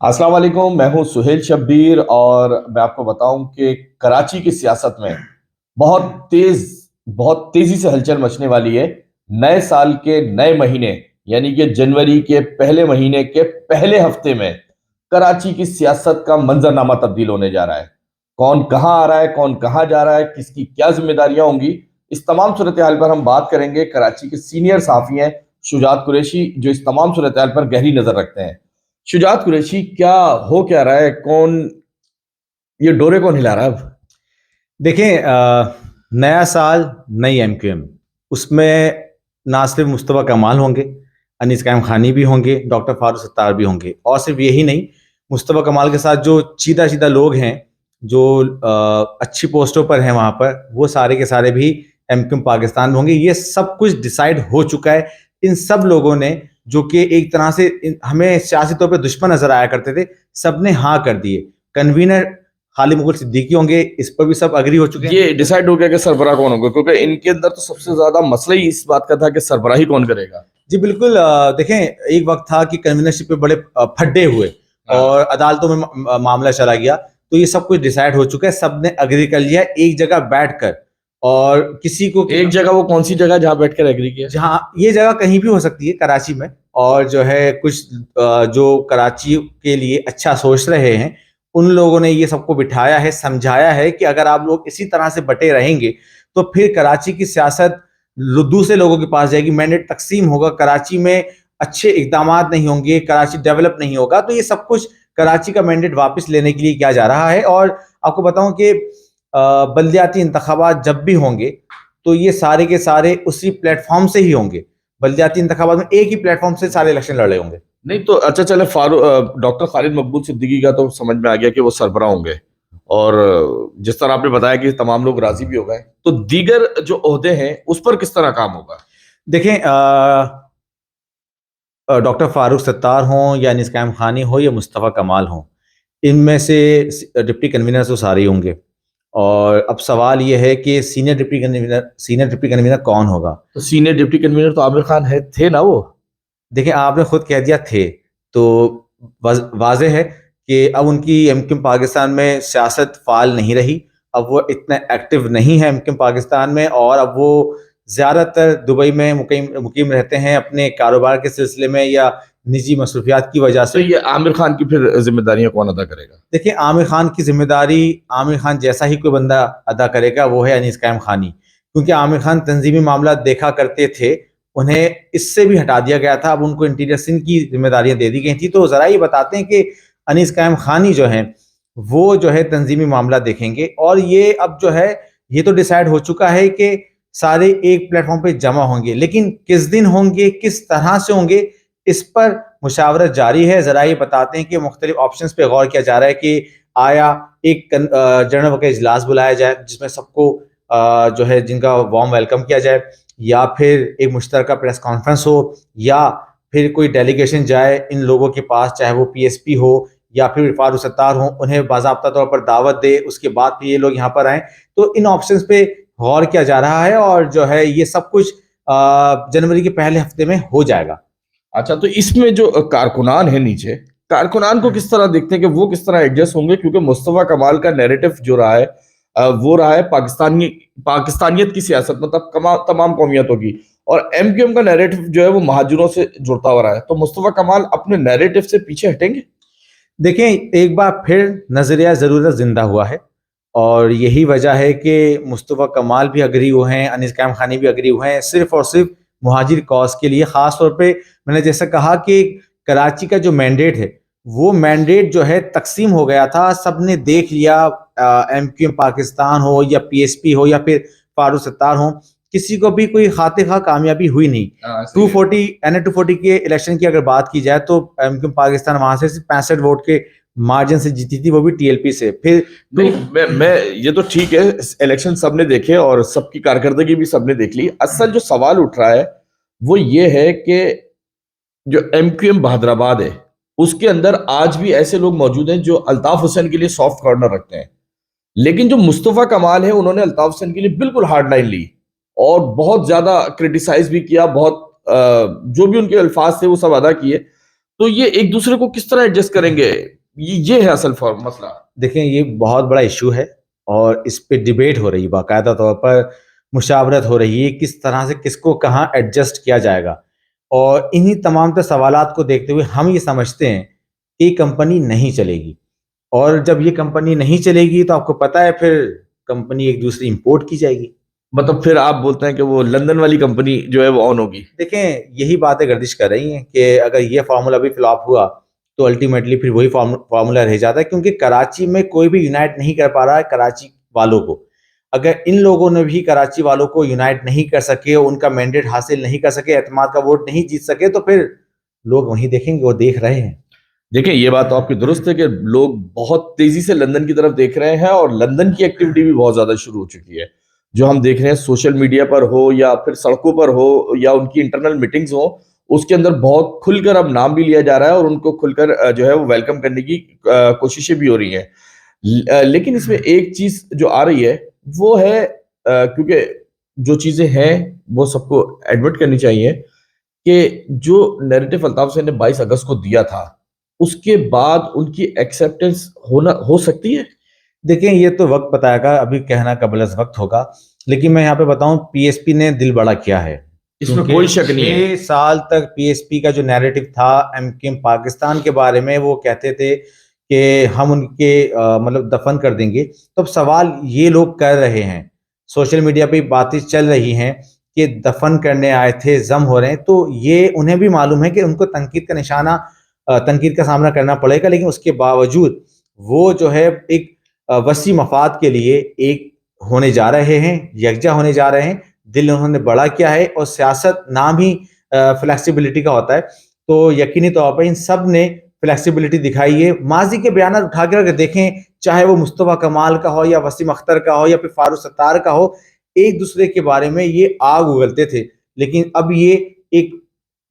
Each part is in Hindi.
अस्सलाम वालेकुम। मैं हूं सुहेल शब्बीर और मैं आपको बताऊं कि कराची की सियासत में बहुत तेज बहुत तेजी से हलचल मचने वाली है। नए साल के नए महीने यानी कि जनवरी के पहले महीने के पहले हफ्ते में कराची की सियासत का मंजरनामा तब्दील होने जा रहा है। कौन कहां आ रहा है, कौन कहां जा रहा है, किसकी क्या जिम्मेदारियां होंगी, इस तमाम सूरत हाल पर हम बात करेंगे। कराची के सीनियर साफी हैं शुजात कुरैशी, जो इस तमाम सूरत हाल पर गहरी नजर रखते हैं। शुजात कुरैशी, क्या रहा है, कौन ये डोरे कौन हिला रहा है अब? देखें, नया साल नई एमक्यूएम। उसमें ना सिर्फ मुस्तफ़ा कमाल होंगे, अनीस कायम खानी भी होंगे, डॉक्टर फारूक सत्तार भी होंगे। और सिर्फ यही नहीं, मुस्तफ़ा कमाल के साथ जो सीधा सीधा लोग हैं, जो अच्छी पोस्टों पर हैं वहाँ पर, वो सारे के सारे भी एमक्यूएम पाकिस्तान में होंगे। ये सब कुछ डिसाइड हो चुका है। इन सब लोगों ने, जो कि एक तरह से हमें सियासी तौर पर दुश्मन नजर आया करते थे, सब ने हाँ कर दिए। कन्वीनर खालिद मुगल सिद्दीकी होंगे, इस पर भी सब अग्री हो चुके हैं। ये डिसाइड हो गया कि सरबराह कौन होगा, क्योंकि इनके अंदर तो सबसे ज्यादा मसला ही इस बात का था कि सरबराही कौन करेगा। जी बिल्कुल। देखें, एक वक्त था कि कन्वीनरशिप पे बड़े फड्डे हुए और अदालतों में मामला चला गया। तो ये सब कुछ डिसाइड हो चुका है, सब ने अग्री कर लिया एक जगह बैठकर। और किसी को एक जगह, वो कौन सी जगह जहां बैठकर एग्री किया? जहां ये जगह कहीं भी हो सकती है कराची में। और जो है कुछ जो कराची के लिए अच्छा सोच रहे हैं, उन लोगों ने ये सबको बिठाया है, समझाया है कि अगर आप लोग इसी तरह से बटे रहेंगे तो फिर कराची की सियासत दूसरे लोगों के पास जाएगी, मैंडेट तकसीम होगा, कराची में अच्छे इकदाम नहीं होंगे, कराची डेवलप नहीं होगा। तो ये सब कुछ कराची का मैंडेट वापस लेने के लिए किया जा रहा है। और आपको बताऊं कि बल्दियाती इंतखाबात जब भी होंगे तो ये सारे के सारे उसी प्लेटफॉर्म से ही होंगे। बल्दियाती इंतखाबात में एक ही प्लेटफॉर्म से सारे इलेक्शन लड़े होंगे। नहीं तो अच्छा चले, डॉक्टर खालिद मकबूल सिद्दीकी का तो समझ में आ गया कि वो सरबराह होंगे। और जिस तरह आपने बताया कि तमाम लोग राजी भी हो गए, तो दीगर जो ओहदे हैं उस पर किस तरह काम होगा? देखें, डॉक्टर फारूक सत्तार हों या अनीस कायम खानी हो या मुस्तफ़ा कमाल हों, इनमें से डिप्टी कन्वीनर तो सारे ही होंगे। और अब सवाल यह है कि सीनियर डिप्टी कन्वीनर कौन होगा। तो सीनियर डिप्टी कन्वीनर तो आमिर खान है, थे ना वो? देखिए, आपने खुद कह दिया थे, तो वाजह है कि अब उनकी एमक्यूएम पाकिस्तान में सियासत फाल नहीं रही। अब वो इतना एक्टिव नहीं है एमक्यूएम पाकिस्तान में, और अब वो ज़्यादातर दुबई में मुकीम रहते हैं अपने कारोबार के सिलसिले में या निजी मसरूफियात की वजह तो से। ये आमिर खान की फिर जिम्मेदारियां कौन अदा करेगा? देखिए, आमिर खान की जिम्मेदारी आमिर खान जैसा ही कोई बंदा अदा करेगा, वो है अनीस कायम खानी। क्योंकि आमिर खान तंजीमी मामला देखा करते थे, उन्हें इससे भी हटा दिया गया था, अब उनको इंटीरियर सिंध की जिम्मेदारियां दे दी गई थी। तो ज़रा ये बताते हैं कि अनीस कायम खानी जो है, वो जो है तंजीमी मामला देखेंगे। और ये अब जो है, ये तो डिसाइड हो चुका है कि सारे एक प्लेटफॉर्म पे जमा होंगे, लेकिन किस दिन होंगे, किस तरह से होंगे, इस पर मुशावरत जारी है। ज़रा ये बताते हैं कि मुख्तलिफ ऑप्शंस पे गौर किया जा रहा है कि आया एक जनरल वक़्त इजलास बुलाया जाए जिसमें सबको जो है जिनका वार्म वेलकम किया जाए, या फिर एक मुश्तरका प्रेस कॉन्फ्रेंस हो, या फिर कोई डेलीगेशन जाए इन लोगों के पास, चाहे वो पीएसपी हो या फिर फारूक सत्तार हो, उन्हें बाज़ाब्ता तौर पर दावत दे, उसके बाद फिर ये लोग यहाँ पर आएँ। तो इन ऑप्शंस पे गौर किया जा रहा है, और जो है ये सब कुछ जनवरी के पहले हफ्ते में हो जाएगा। अच्छा, तो इसमें जो कारकुनान है नीचे, कारकुनान को किस तरह देखते हैं कि वो किस तरह एडजस्ट होंगे? क्योंकि मुस्तफा कमाल का नैरेटिव जो रहा है, वो रहा है पाकिस्तानियत की सियासत, मतलब तमाम कौमियतों की। और एमक्यूएम का नैरेटिव जो है वो महाजरों से जुड़ता हुआ रहा है। तो मुस्तफा कमाल अपने नैरेटिव से पीछे हटेंगे? देखें, एक बार फिर नजरिया ज़रूरत जिंदा हुआ है, और यही वजह है कि मुस्तफ़ा कमाल भी अग्री हुए हैं, अनीस कायम खानी भी अग्री हुए हैं, सिर्फ और सिर्फ मुहाजिर कॉज के लिए। ख़ास तौर पे मैंने जैसा कहा कि कराची का जो मैंडेट है, वो मैंडेट जो है तकसीम हो गया था, सब ने देख लिया। एमक्यूएम पाकिस्तान हो या पीएसपी हो या फिर फारूक सत्तार हो, किसी को भी कोई खाते खा कामयाबी हुई नहीं। 240 के इलेक्शन की अगर बात की जाए तो एमक्यूएम पाकिस्तान वहां से 65 वोट के मार्जिन से जीती थी, वो भी टीएलपी से। फिर नहीं, मैं ये तो ठीक है, इलेक्शन सबने देखे और सबकी कारकर्दगी भी सबने देख ली। असल जो सवाल उठ रहा है वो ये है कि जो एमक्यूएम बहादराबाद है, उसके अंदर आज भी ऐसे लोग मौजूद हैं जो अल्ताफ हुसैन के लिए सॉफ्ट कॉर्नर रखते हैं। लेकिन जो मुस्तफा कमाल है, उन्होंने अल्ताफ हुसैन के लिए बिल्कुल हार्ड लाइन ली और बहुत ज्यादा क्रिटिसाइज भी किया, बहुत जो भी उनके अल्फाज थे वो सब अदा किए। तो ये एक दूसरे को किस तरह एडजस्ट करेंगे, ये है असल मसला। देखें, ये बहुत बड़ा इशू है और इस पे डिबेट हो रही है, बाकायदा तौर पर मुशावरत हो रही है किस तरह से किसको कहाँ एडजस्ट किया जाएगा। और इन्हीं तमाम सवालात को देखते हुए हम ये समझते हैं कि कंपनी नहीं चलेगी, और जब ये कंपनी नहीं चलेगी तो आपको पता है फिर कंपनी एक दूसरी इंपोर्ट की जाएगी। मतलब फिर आप बोलते हैं कि वो लंदन वाली कंपनी जो है वो ऑन होगी। देखें, यही बातें गर्दिश कर रही हैं कि अगर ये फार्मूला भी फ्लॉप हुआ तो अल्टीमेटली फिर वही फार्मूला रह जाता है, क्योंकि कराची में कोई भी यूनाइट नहीं कर पा रहा है कराची वालों को। अगर इन लोगों ने भी कराची वालों को यूनाइट नहीं कर सके, उनका मैंडेट हासिल नहीं कर सके, एतमाद का वोट नहीं जीत सके, तो फिर लोग वहीं देखेंगे, वो देख रहे हैं। देखिए, ये बात तो आपकी दुरुस्त है कि लोग बहुत तेजी से लंदन की तरफ देख रहे हैं और लंदन की एक्टिविटी भी बहुत ज्यादा शुरू हो चुकी है। जो हम देख रहे हैं सोशल मीडिया पर हो या फिर सड़कों पर हो या उनकी इंटरनल मीटिंग्स हो, उसके अंदर बहुत खुलकर अब नाम भी लिया जा रहा है और उनको खुलकर जो है वो वेलकम करने की कोशिशें भी हो रही हैं। लेकिन इसमें एक चीज जो आ रही है वो है, क्योंकि जो चीजें हैं वो सबको एडमिट करनी चाहिए कि जो नैरेटिव अल्ताफ हुसैन ने 22 अगस्त को दिया था, उसके बाद उनकी एक्सेप्टेंस हो सकती है। देखें, ये तो वक्त बताएगा, अभी कहना कबल वक्त होगा। लेकिन मैं यहाँ पे बताऊं, पीएसपी ने दिल बड़ा किया है, इसमें कोई शक नहीं है। 6 साल तक पीएसपी का जो नैरेटिव था एमकेएम पाकिस्तान के बारे में, वो कहते थे कि हम उनके मतलब दफन कर देंगे। तो अब सवाल ये लोग कर रहे हैं, सोशल मीडिया पे बातें चल रही हैं कि दफन करने आए थे, जम हो रहे हैं, तो ये उन्हें भी मालूम है कि उनको तनकीद का सामना करना पड़ेगा। लेकिन उसके बावजूद वो जो है एक वसी मफाद के लिए एक होने जा रहे हैं, यकजा होने जा रहे हैं। दिल उन्होंने बड़ा किया है, और सियासत नाम ही फ्लेक्सिबिलिटी का होता है, तो यकीनी तौर पर इन सब ने फ्लेक्सिबिलिटी दिखाई है। माजी के बयान उठा कर देखें, चाहे वो मुस्तफ़ा कमाल का हो या वसीम अख्तर का हो या फिर फारूक सत्तार का हो, एक दूसरे के बारे में ये आग उगलते थे, लेकिन अब ये एक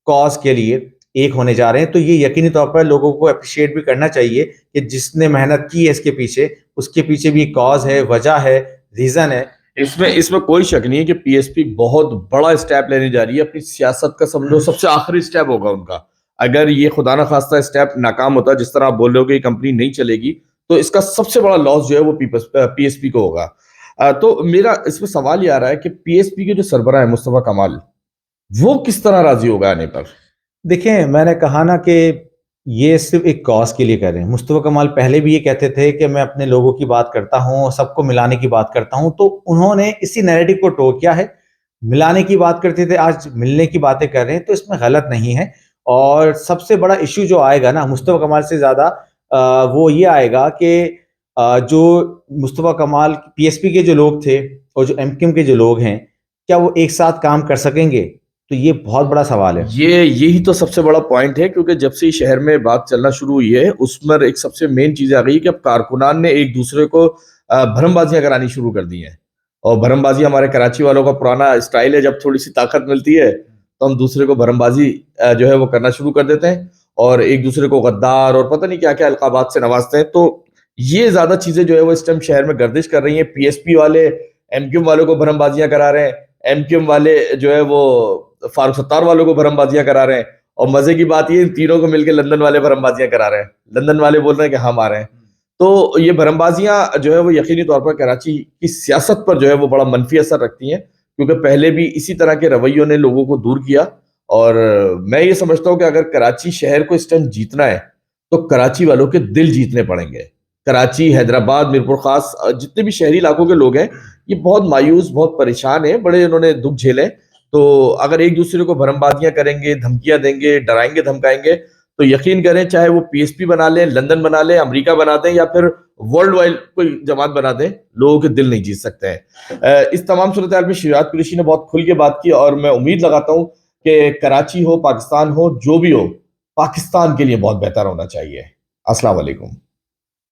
कॉज के लिए एक होने जा रहे हैं। तो ये यकीनी तौर पर लोगों को अप्रिशिएट भी करना चाहिए कि जिसने मेहनत की है इसके पीछे, उसके पीछे भी कॉज है, वजह है, रीजन है। इसमें कोई शक नहीं है कि पीएसपी बहुत बड़ा स्टेप लेने जा रही है अपनी सियासत का, समझो सबसे आखिरी स्टेप होगा उनका। अगर ये खुदा ना खास्ता स्टेप नाकाम होता, जिस तरह आप बोल रहे हो कि कंपनी नहीं चलेगी, तो इसका सबसे बड़ा लॉस जो है वो पीएसपी को होगा। तो मेरा इसमें सवाल ये आ रहा है कि पीएसपी के जो सरबराह है मुस्तफा कमाल, वो किस तरह राजी होगा आने पर। देखें, मैंने कहा ना कि ये सिर्फ एक कॉज के लिए कर रहे हैं। मुस्तफा कमाल पहले भी ये कहते थे कि मैं अपने लोगों की बात करता हूँ, सबको मिलाने की बात करता हूँ, तो उन्होंने इसी नैरेटिव को टो किया है। मिलाने की बात करते थे, आज मिलने की बातें कर रहे हैं, तो इसमें गलत नहीं है। और सबसे बड़ा इशू जो आएगा ना मुस्तफा कमाल से ज्यादा, वो ये आएगा कि जो मुस्तफा कमाल पीएसपी के जो लोग थे और जो एमक्यूएम के जो लोग हैं, क्या वो एक साथ काम कर सकेंगे? तो ये बहुत बड़ा सवाल है। यही तो सबसे बड़ा पॉइंट है, क्योंकि जब से शहर में बात चलना शुरू हुई है उसमें एक सबसे मेन चीज आ गई कि अब कारकुनान ने एक दूसरे को भरमबाजियां करानी शुरू कर दी हैं। और भरमबाजी हमारे कराची वालों का पुराना स्टाइल है, जब थोड़ी सी ताकत मिलती है तो हम दूसरे को भरमबाजी जो है वो करना शुरू कर देते हैं और एक दूसरे को गद्दार और पता नहीं क्या क्या अलकाबात से नवाजते हैं। तो ये ज्यादा चीजें जो है वो इस टाइम शहर में गर्दिश कर रही हैं। पीएसपी वाले एमक्यूएम वालों को भरमबाजियां करा रहे हैं, एमक्यूएम वाले जो है वो फारूक सत्तार वालों को भरमबाजियां करा रहे हैं, और मजे की बात ये तीनों को मिलकर लंदन वाले भरमबाजियां करा रहे हैं। लंदन वाले बोल रहे हैं कि हम आ रहे हैं। तो ये भरमबाजियां जो है वो यकीनी तौर पर कराची की सियासत पर जो है वो बड़ा मनफी असर रखती हैं, क्योंकि पहले भी इसी तरह के रवैयों ने लोगों को दूर किया। और मैं ये समझता हूँ कि अगर कराची शहर को इस टाइम जीतना है तो कराची वालों के दिल जीतने पड़ेंगे। कराची, हैदराबाद, मीरपुर खास जितने भी शहरी इलाकों के लोग हैं, ये बहुत मायूस, बहुत परेशान है, बड़े इन्होंने दुख झेले। तो अगर एक दूसरे को भरमबाजियां करेंगे, धमकियां देंगे, डराएंगे धमकाएंगे, तो यकीन करें चाहे वो पीएसपी बना लें, लंदन बना लें, अमेरिका बना दें या फिर वर्ल्ड वाइड कोई जमात बना दें, लोगों के दिल नहीं जीत सकते हैं। इस तमाम सूरत हाल में शिजात कुरैशी ने बहुत खुल के बात की और मैं उम्मीद लगाता हूं कि कराची हो, पाकिस्तान हो, जो भी हो, पाकिस्तान के लिए बहुत बेहतर होना चाहिए। अस्सलाम वालेकुम।